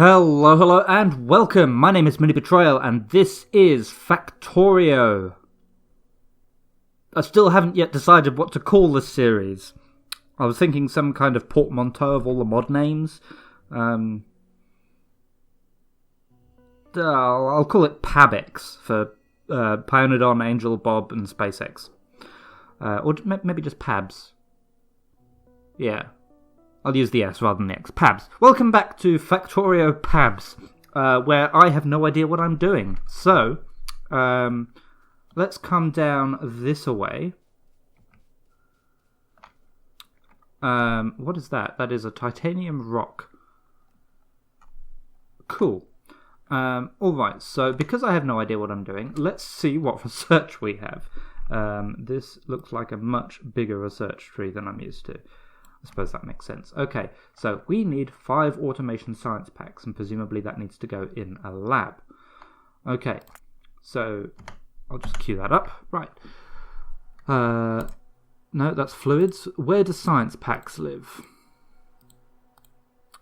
Hello, and welcome. My name is MiniBetrayal, and this is Factorio. I still haven't yet decided what to call this series. I was thinking some kind of portmanteau of all the mod names. I'll call it PABS for Pionodon, Angel, Bob, and SpaceX. Or maybe just PABS. Yeah. I'll use the S rather than the X. PABS. Welcome back to Factorio PABS, where I have no idea what I'm doing. So, let's come down this way. What is that? That is a titanium rock. Cool. Alright, so because I have no idea what I'm doing, let's see what research we have. This looks like a much bigger research tree than I'm used to. I suppose that makes sense. Okay, so we need 5 automation science packs, and presumably that needs to go in a lab. Okay, so I'll just queue that up. Right. No, that's fluids. Where do science packs live?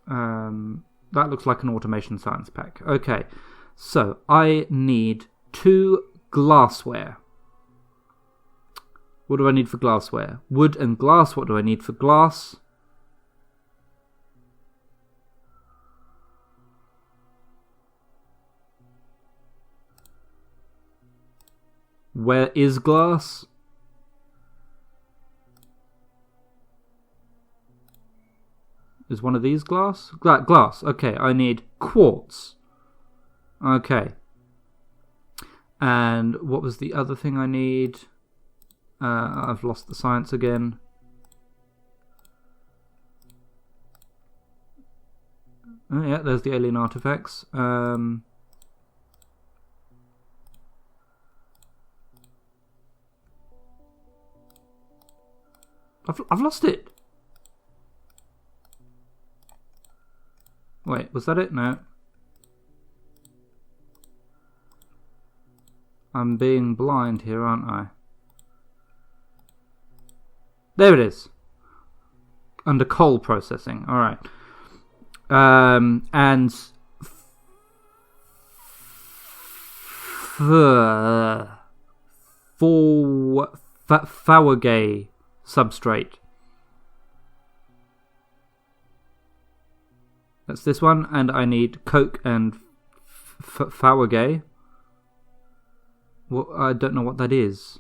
That looks like an automation science pack. Okay, so I need 2 glassware. What do I need for glassware? Wood and glass. What do I need for glass? Where is glass? Is one of these glass? Glass. Okay, I need quartz. Okay. And what was the other thing I need? I've lost the science again. Oh yeah, there's the alien artifacts. I've lost it. Wait, was that it? No. I'm being blind here, aren't I? There it is. Under coal processing. Alright. And Factorio substrate. That's this one, and I need coke and Factorio. Well, I don't know what that is.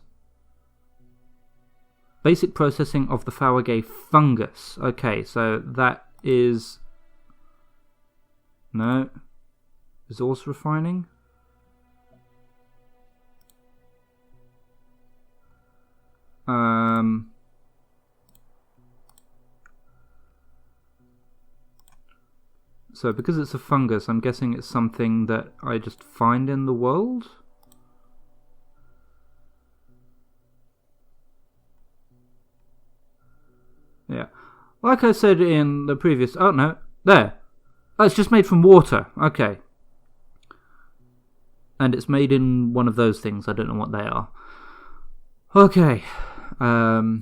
Basic processing of the Factorio fungus. Okay, so that is... No. Resource refining? So because it's a fungus, I'm guessing it's something that I just find in the world? Yeah. Like I said in the previous... Oh, no. There. Oh, it's just made from water. Okay. And it's made in one of those things. I don't know what they are. Okay. Right.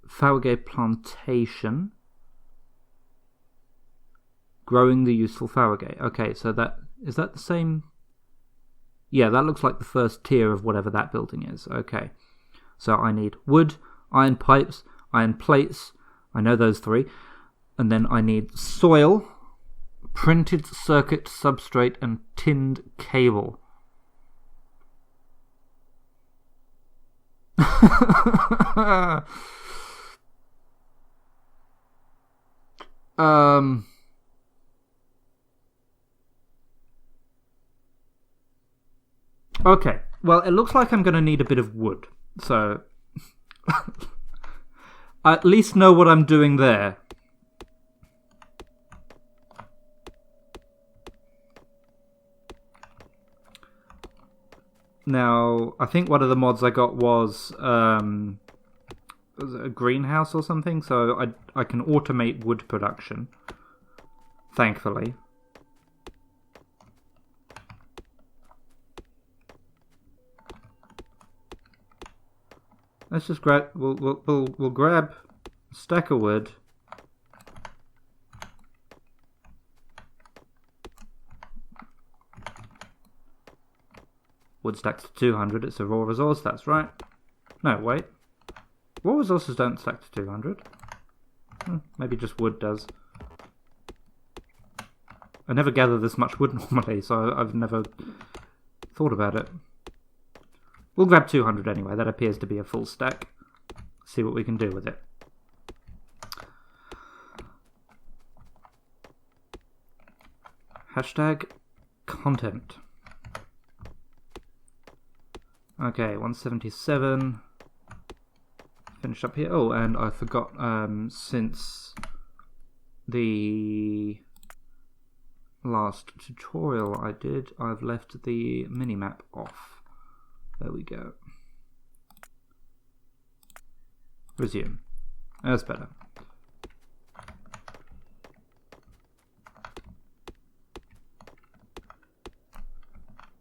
Factorio plantation. Growing the useful Factorio. Okay, so that... Is that the same... Yeah, that looks like the first tier of whatever that building is. Okay. So I need wood, iron pipes, iron plates. I know those 3. And then I need soil, printed circuit substrate, and tinned cable. Okay, well, it looks like I'm going to need a bit of wood, so I at least know what I'm doing there. Now, I think one of the mods I got was a greenhouse or something, so I can automate wood production, thankfully. Let's just grab. We'll grab Stack of wood. Wood stacks to 200, it's a raw resource, that's right. No, wait. Raw resources don't stack to 200. Maybe just wood does. I never gather this much wood normally, so I've never thought about it. We'll grab 200 anyway, that appears to be a full stack. See what we can do with it. Hashtag content. Okay, 177. Finished up here. Oh, and I forgot, since the last tutorial I did, I've left the minimap off. There we go. Resume. That's better.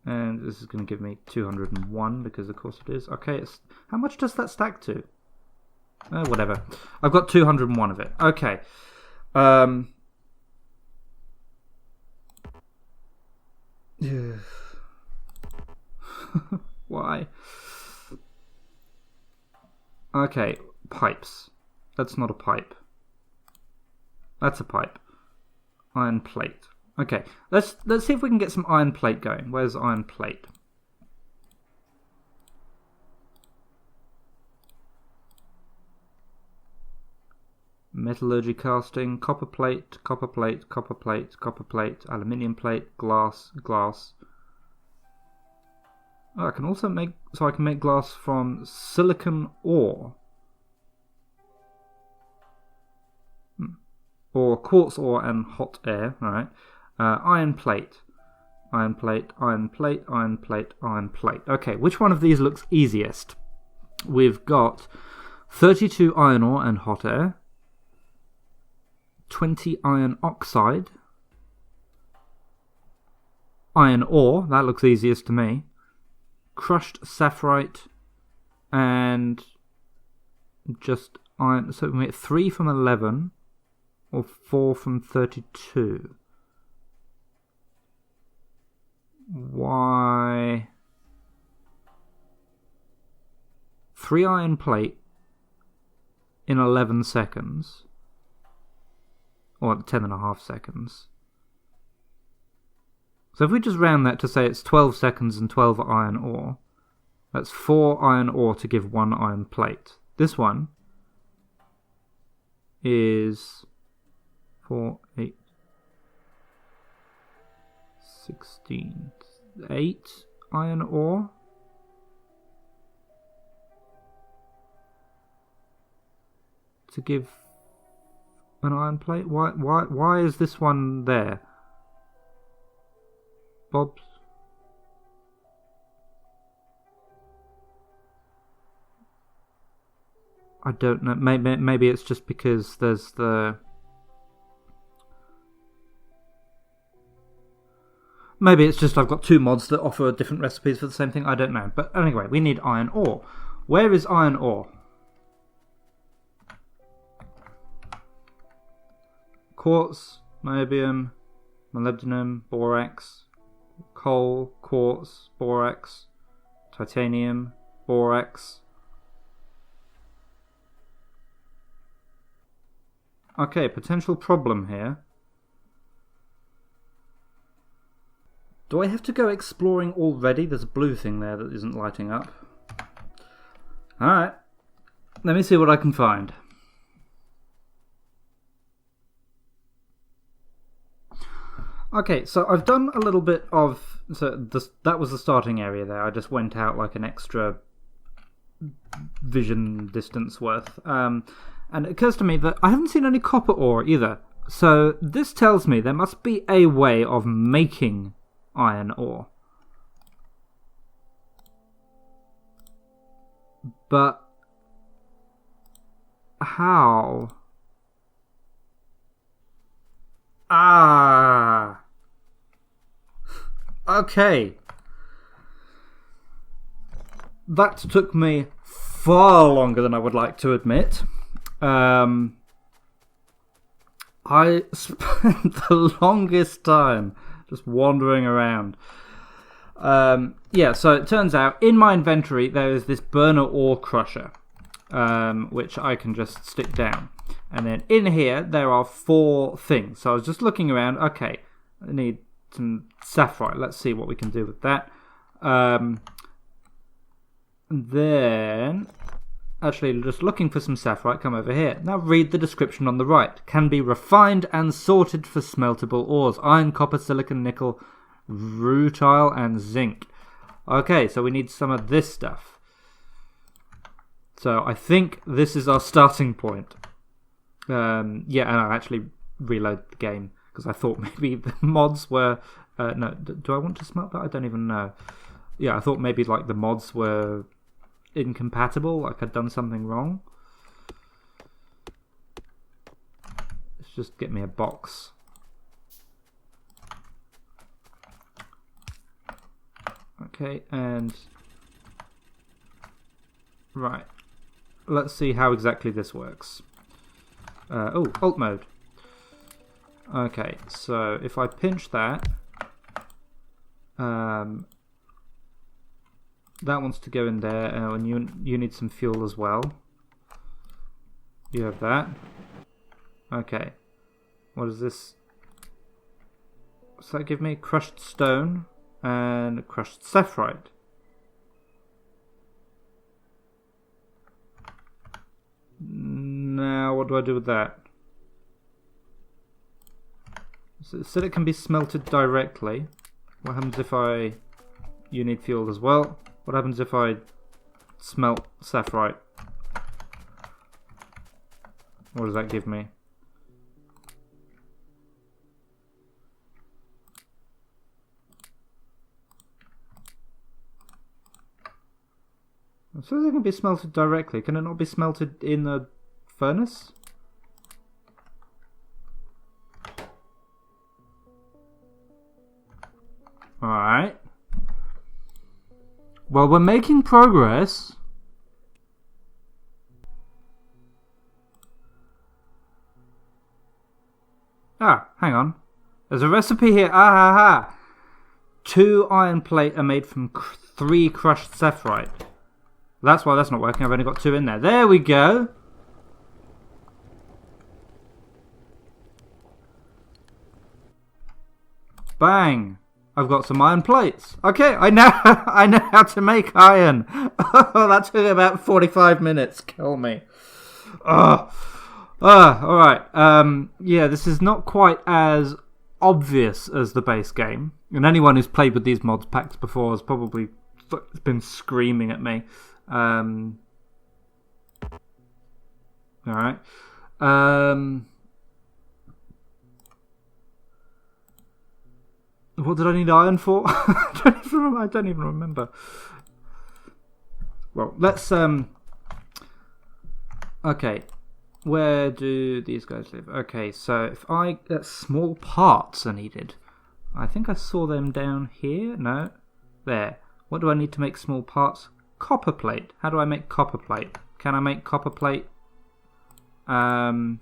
And this is going to give me 201 because of course it is. Okay, how much does that stack to? Whatever. I've got 201 of it. Okay. Why? Okay, pipes. That's not a pipe. That's a pipe. Iron plate. Okay, let's see if we can get some iron plate going. Where's iron plate? Metallurgy casting, copper plate, copper plate, copper plate, copper plate, aluminium plate, glass, glass. Oh, I can also make, so I can make glass from silicon ore. Or quartz ore and hot air, alright. Iron plate. Iron plate, iron plate, iron plate, iron plate. Okay, which one of these looks easiest? We've got 32 iron ore and hot air. 20 iron oxide. Iron ore, that looks easiest to me. Crushed sapphirite. And just iron. So we get 3 from 11. Or 4 from 32. Why? 3 iron plate in 11 seconds. Or 10.5 seconds. So if we just round that to say it's 12 seconds and 12 iron ore, that's 4 iron ore to give 1 iron plate. This one is 4, 8, 16, 8 iron ore. To give an iron plate? Why is this one there? Bob's. I don't know. Maybe it's just because there's the. Maybe it's just I've got 2 mods that offer different recipes for the same thing. I don't know. But anyway, we need iron ore. Where is iron ore? Quartz, niobium, molybdenum, borax, coal, quartz, borax, titanium, borax. Okay, potential problem here. Do I have to go exploring already? There's a blue thing there that isn't lighting up. Alright, let me see what I can find. Okay, so I've done a little bit of... So that was the starting area there. I just went out like an extra vision distance worth. And it occurs to me that I haven't seen any copper ore either. So this tells me there must be a way of making iron ore. But how? Ah. Okay. That took me far longer than I would like to admit. I spent the longest time just wandering around. Yeah, so it turns out in my inventory there is this burner ore crusher, which I can just stick down. And then in here there are 4 things. So I was just looking around. Okay, I need some sapphire. Let's see what we can do with that. Then, actually, just looking for some sapphire, come over here. Now read the description on the right. Can be refined and sorted for smeltable ores. Iron, copper, silicon, nickel, rutile, and zinc. Okay, so we need some of this stuff. So I think this is our starting point. Yeah, and I actually reload the game because I thought maybe the mods were... no, do I want to smelt that? I don't even know. Yeah, I thought maybe like the mods were incompatible, like I'd done something wrong. Let's just get me a box. Okay, and right, let's see how exactly this works. Oh, alt mode. Okay, so if I pinch that, that wants to go in there, and you need some fuel as well. You have that. Okay. What does this? What's that give me? Crushed stone and crushed sapphire. Now, what do I do with that? So it said it can be smelted directly. What happens if you need fuel as well? What happens if I smelt sapphire? What does that give me? It says it can be smelted directly. Can it not be smelted in the furnace? Alright. Well, we're making progress. Ah, hang on. There's a recipe here. Ah ha ha. 2 iron plate are made from 3 crushed sapphire. That's why that's not working. I've only got 2 in there. There we go. Bang. I've got some iron plates. Okay, I know how to make iron. Oh, that took about 45 minutes. Kill me. Alright. Yeah, this is not quite as obvious as the base game. And anyone who's played with these mods packs before has probably been screaming at me. Alright. What did I need iron for? I don't even remember. Well, let's okay. Where do these guys live? Okay, so if small parts are needed. I think I saw them down here. No, there. What do I need to make small parts? Copper plate. How do I make copper plate? Can I make copper plate? That's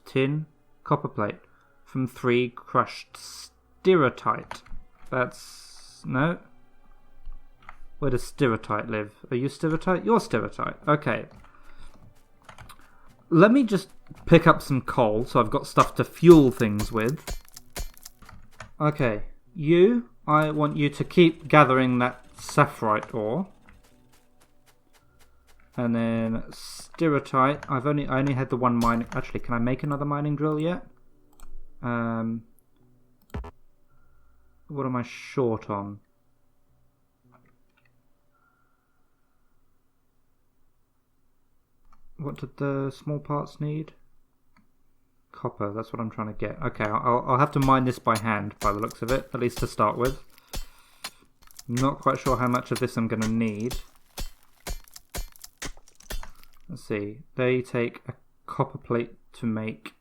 tin. Copper plate. From 3 crushed stirotite. That's... no. Where does stirotite live? Are you stirotite? You're stirotite. Okay. Let me just pick up some coal so I've got stuff to fuel things with. Okay. I want you to keep gathering that sapphire ore. And then stirotite. I only had the 1 mining... Actually, can I make another mining drill yet? What am I short on? What did the small parts need? Copper, that's what I'm trying to get. Okay, I'll have to mine this by hand by the looks of it, at least to start with. Not quite sure how much of this I'm going to need. Let's see, they take a copper plate to make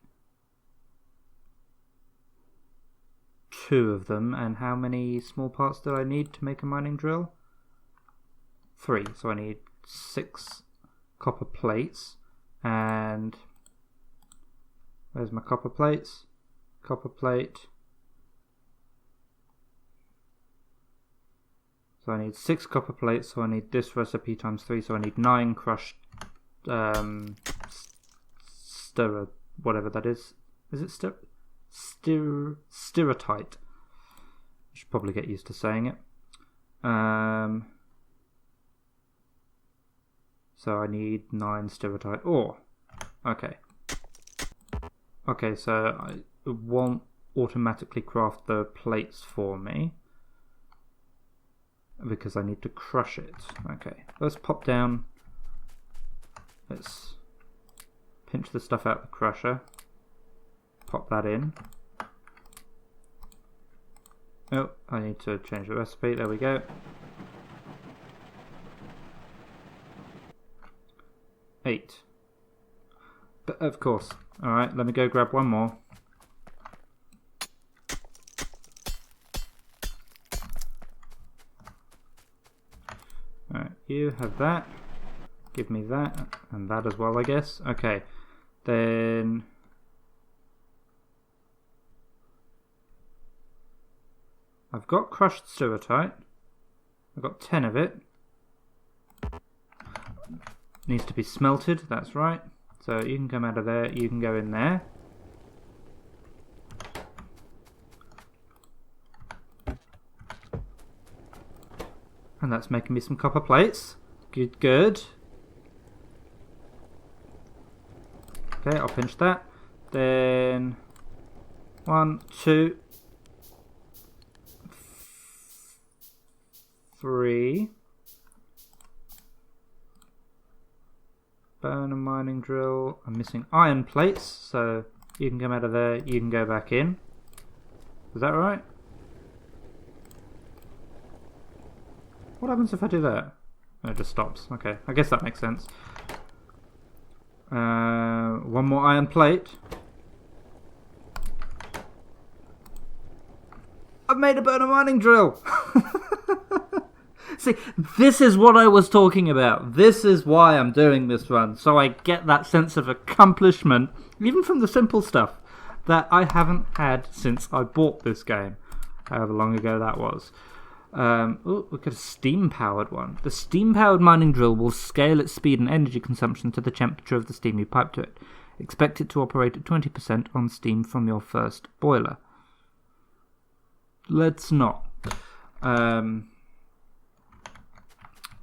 2 of them, and how many small parts do I need to make a mining drill? 3, so I need 6 copper plates, and where's my copper plates? Copper plate. So I need 6 copper plates, so I need this recipe times 3, so I need 9 crushed whatever that is. Is it stirotite? I should probably get used to saying it. So I need 9 stirotite ore. Okay. Okay, so it won't automatically craft the plates for me because I need to crush it. Okay, let's pop down. Let's pinch the stuff out of the crusher. Pop that in. Oh, I need to change the recipe. There we go. 8. But of course. Alright, let me go grab one more. Alright, you have that. Give me that. And that as well, I guess. Okay. Then I've got crushed stirotite. I've got 10 of it. Needs to be smelted, that's right. So you can come out of there, you can go in there. And that's making me some copper plates. Good, good. Okay, I'll pinch that. Then 1, 2, 3. Bone and mining drill. I'm missing iron plates, so you can come out of there, you can go back in. Is that right? What happens if I do that? Oh, it just stops. Okay, I guess that makes sense. One more iron plate. I've made a bone and mining drill! See, this is what I was talking about. This is why I'm doing this run. So I get that sense of accomplishment, even from the simple stuff, that I haven't had since I bought this game. However long ago that was. Oh, we've got a steam-powered one. The steam-powered mining drill will scale its speed and energy consumption to the temperature of the steam you pipe to it. Expect it to operate at 20% on steam from your first boiler. Let's not.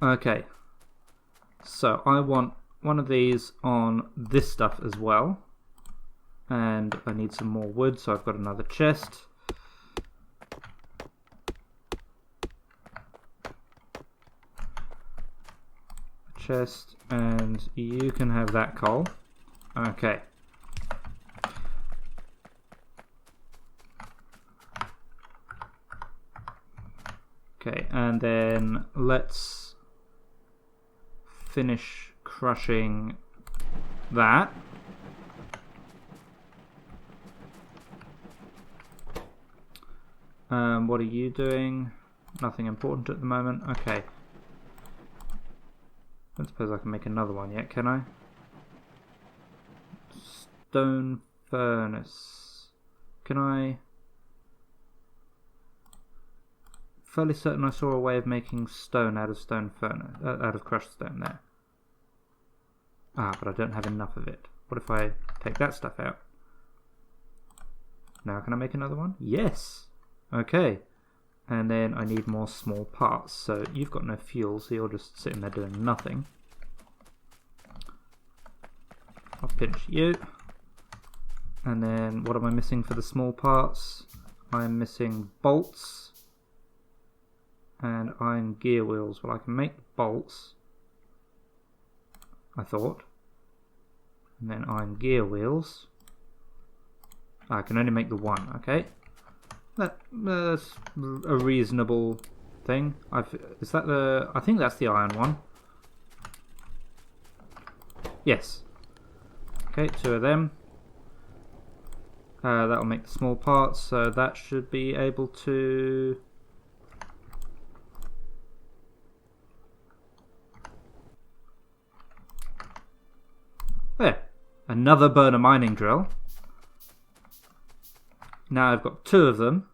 Okay, so I want one of these on this stuff as well, and I need some more wood, so I've got another chest. And you can have that coal. Okay. Okay, and then let's finish crushing that. What are you doing? Nothing important at the moment. Okay. I don't suppose I can make another one yet, can I? Stone furnace. Can I? Fairly certain I saw a way of making stone out of stone furnace, out of crushed stone there. Ah, but I don't have enough of it. What if I take that stuff out? Now can I make another one? Yes! Okay. And then I need more small parts. So you've got no fuel, so you're just sitting there doing nothing. I'll pinch you. And then what am I missing for the small parts? I'm missing bolts and iron gear wheels. Well, I can make bolts, I thought. And then iron gear wheels. I can only make the one, okay. That's a reasonable thing. Is that the? I think that's the iron one. Yes. Okay, 2 of them. That'll make the small parts, so that should be able to. another burner mining drill. Now I've got 2 of them.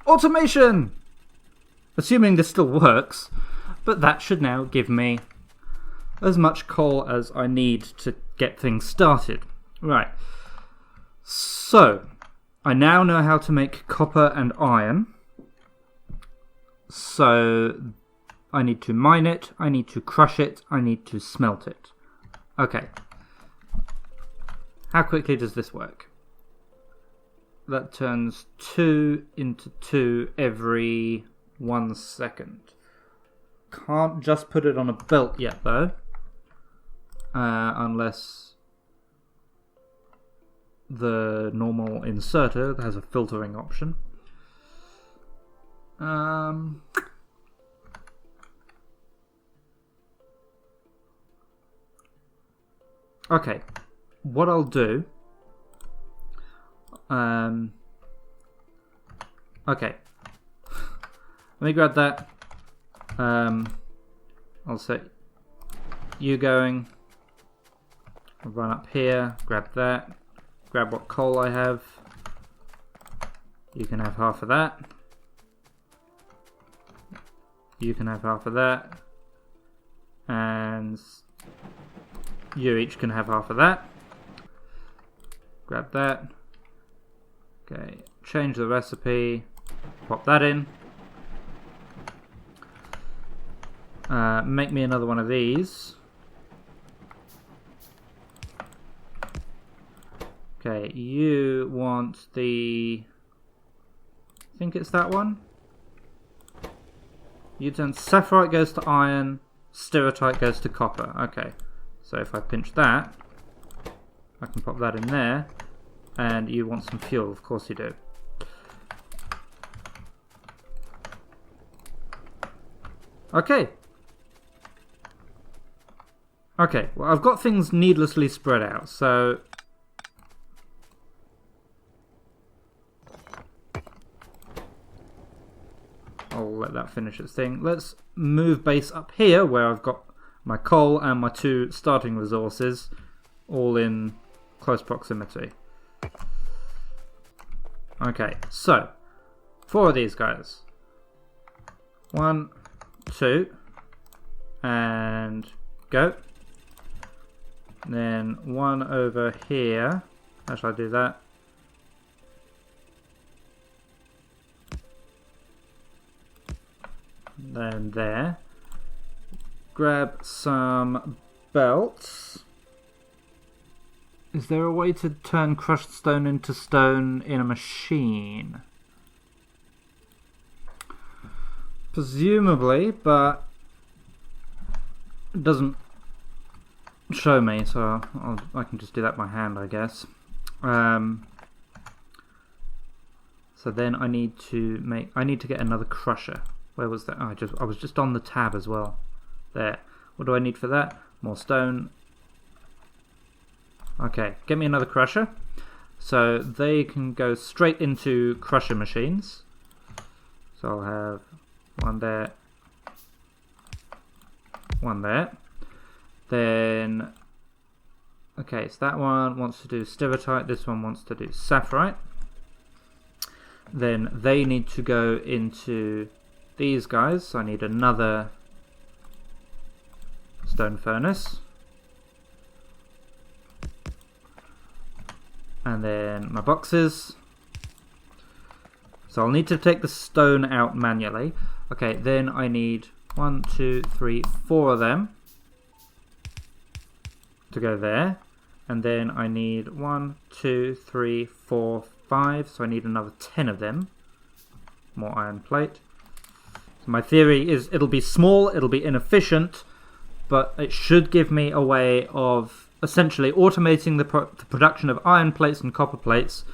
Automation! Assuming this still works, but that should now give me as much coal as I need to get things started. Right. So, I now know how to make copper and iron. So, I need to mine it, I need to crush it, I need to smelt it. Okay. How quickly does this work? That turns 2 into 2 every 1 second. Can't just put it on a belt yet though. Unless the normal inserter has a filtering option. Okay, what I'll do. Okay, let me grab that. I'll set you going. I'll run up here, grab that, grab what coal I have. You can have half of that. You can have half of that. And you each can have half of that. Grab that. Okay, change the recipe. Pop that in. Make me another one of these. Okay, you want the... I think it's that one. You turn sapphirite goes to iron, stereotype goes to copper. Okay, so if I pinch that, I can pop that in there. And you want some fuel, of course you do. Okay. Okay, well I've got things needlessly spread out, so... I'll let that finish its thing. Let's move base up here, where I've got my coal and my 2 starting resources, all in close proximity. Okay, so 4 of these guys. 1, 2, and go. Then 1 over here. How shall I do that? Then there. Grab some belts. Is there a way to turn crushed stone into stone in a machine? Presumably, but it doesn't show me, so I can just do that by hand, I guess. So then I need to get another crusher. Where was that? Oh, I was just on the tab as well. There. What do I need for that? More stone. Okay, get me another crusher. So they can go straight into crusher machines. So I'll have 1 there, 1 there. Then, okay, so that one wants to do stereotype, this one wants to do sapphirite. Then they need to go into these guys, so I need another stone furnace. And then my boxes. So I'll need to take the stone out manually. Okay, then I need 1, 2, 3, 4 of them to go there. And then I need 1, 2, 3, 4, 5. So I need another 10 of them. More iron plate. So my theory is it'll be small, it'll be inefficient, but it should give me a way of essentially automating the production of iron plates and copper plates,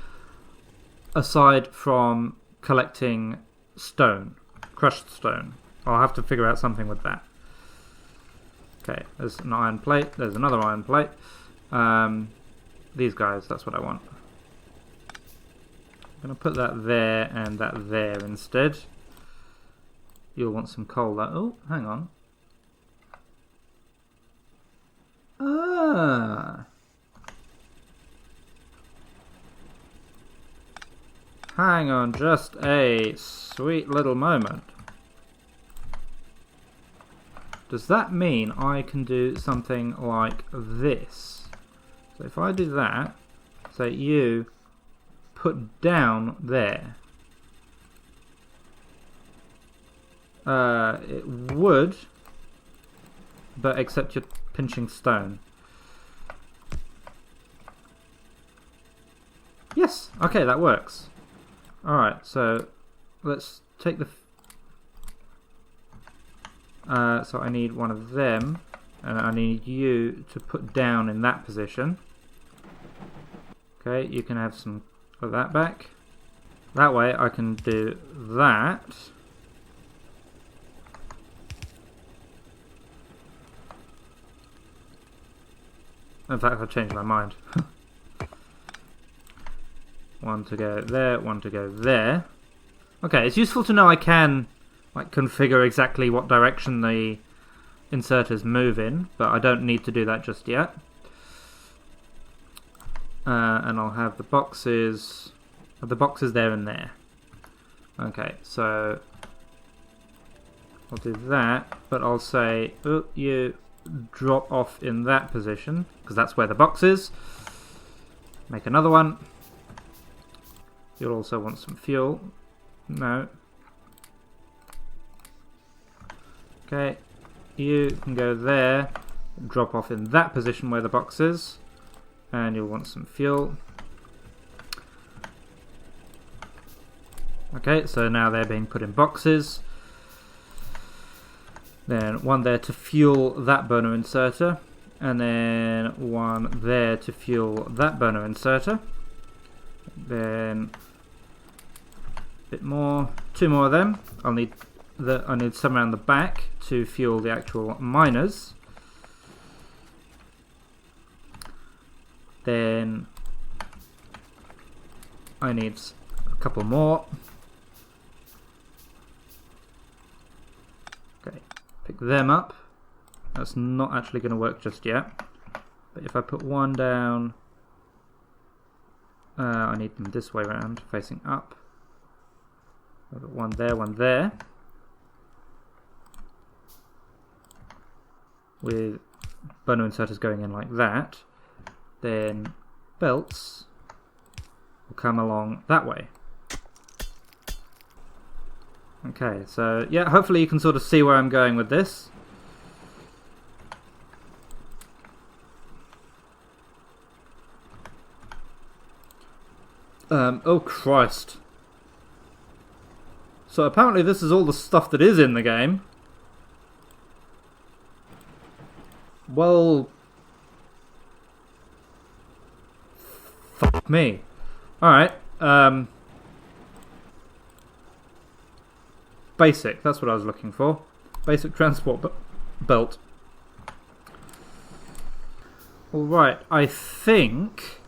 aside from collecting stone, crushed stone. I'll have to figure out something with that. Okay, there's an iron plate, there's another iron plate. These guys, that's what I want. I'm going to put that there and that there instead. You'll want some coal though. Oh, hang on. Ah. Hang on just a sweet little moment. Does that mean I can do something like this? So if I do that, say you put down there. It would, but except you're pinching stone. Yes, okay, that works. Alright, so let's take the... so I need one of them, and I need you to put down in that position. Okay, you can have some of that back. That way I can do that. In fact, I've changed my mind. One to go there, one to go there. Okay, it's useful to know I can like configure exactly what direction the inserters move in, but I don't need to do that just yet. And I'll have the boxes there and there. Okay, so I'll do that, but I'll say, oh, you drop off in that position, because that's where the box is. Make another one. You'll also want some fuel. No. Okay, you can go there, drop off in that position where the box is, and you'll want some fuel. Okay, so now they're being put in boxes. Then one there to fuel that burner inserter, and then one there to fuel that burner inserter. Then a bit more, two more of them. I need some around the back to fuel the actual miners. Then I need a couple more. Okay, pick them up. That's not actually going to work just yet. But if I put one down, I need them this way around, facing up. I've got one there, one there. With burner inserters going in like that, then belts will come along that way. Okay, so yeah, hopefully you can sort of see where I'm going with this. Oh Christ. So apparently this is all the stuff that is in the game. Well, fuck me. Alright, basic, that's what I was looking for. Basic transport belt. Alright, I think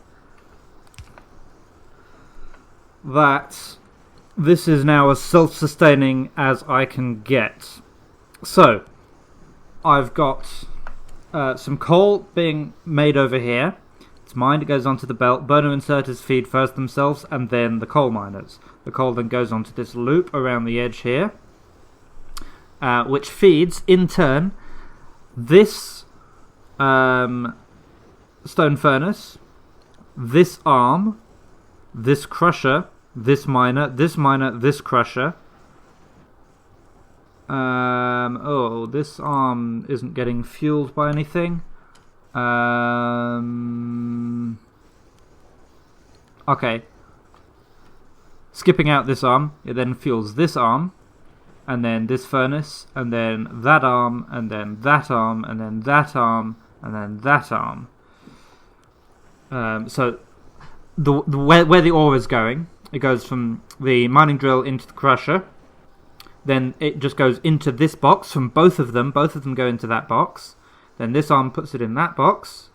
that this is now as self-sustaining as I can get. So, I've got some coal being made over here. It's mined, it goes onto the belt. Burner inserters feed first themselves and then the coal miners. The coal then goes onto this loop around the edge here, which feeds, in turn, this stone furnace, this arm, this crusher, this miner, this crusher. Oh, this arm isn't getting fueled by anything. Okay. Skipping out this arm, it then fuels this arm, and then this furnace, and then that arm, and then that arm, and then that arm, and then that arm. So where the ore is going, it goes from the mining drill into the crusher. Then it just goes into this box from both of them. Both of them go into that box. Then this arm puts it in that box.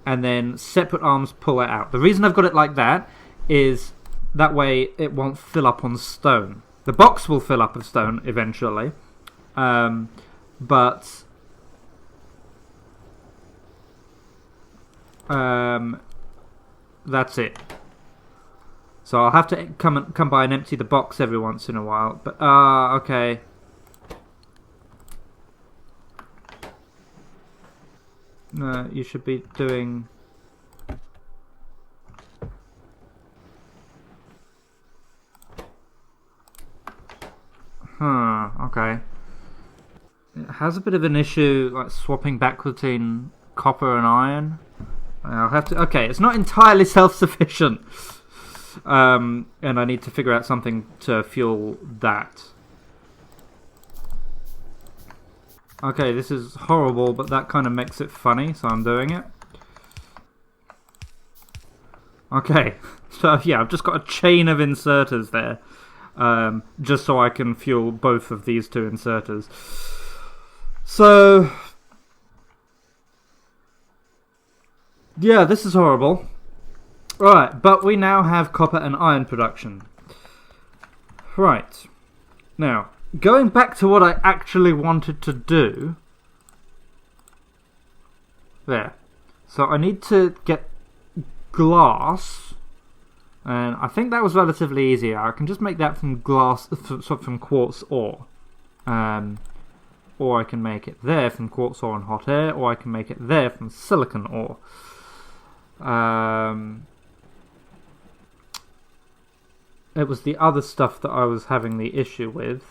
And then separate arms pull it out. The reason I've got it like that is that way it won't fill up on stone. The box will fill up with stone eventually, but that's it. So I'll have to come by and empty the box every once in a while. But okay. No, you should be doing. Okay. It has a bit of an issue, like swapping back between copper and iron. I'll have to. Okay, it's not entirely self-sufficient, and I need to figure out something to fuel that. Okay, this is horrible, but that kind of makes it funny, so I'm doing it. Okay, so yeah, I've just got a chain of inserters there. Just so I can fuel both of these two inserters. So, yeah, this is horrible. Right, but we now have copper and iron production. Right, now, going back to what I actually wanted to do. There. So I need to get glass. And I think that was relatively easy. I can just make that from from quartz ore. Or I can make it there from quartz ore and hot air, or I can make it there from silicon ore. It was the other stuff that I was having the issue with.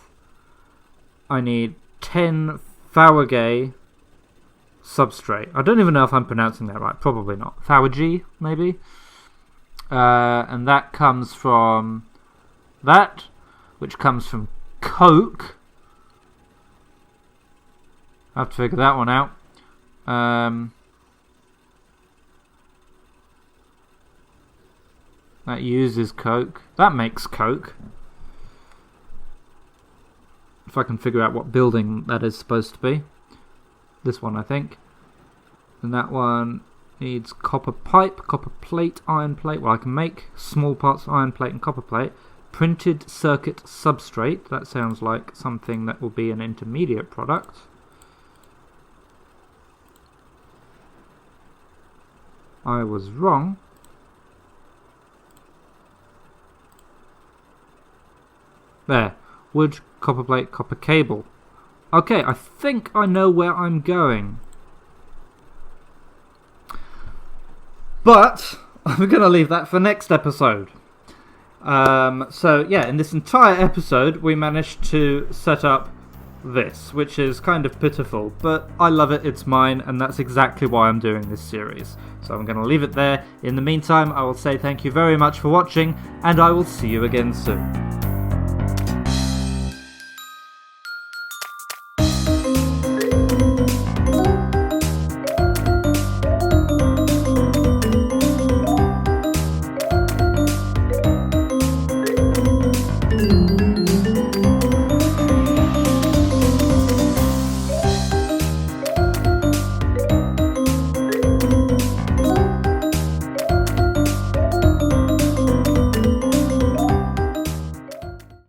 I need 10 Fabergé substrate. I don't even know if I'm pronouncing that right. Probably not. Fabergé, maybe? And that comes from that, which comes from coke. I have to figure that one out. That uses coke. That makes coke. If I can figure out what building that is supposed to be. This one, I think. And that one needs copper pipe, copper plate, iron plate. Well, I can make small parts of iron plate and copper plate. Printed circuit substrate. That sounds like something that will be an intermediate product. I was wrong. There. Wood, copper plate, copper cable. Okay, I think I know where I'm going. But I'm going to leave that for next episode. So yeah, in this entire episode we managed to set up this, which is kind of pitiful, but I love it, it's mine, and that's exactly why I'm doing this series. So I'm going to leave it there. In the meantime, I will say thank you very much for watching, and I will see you again soon.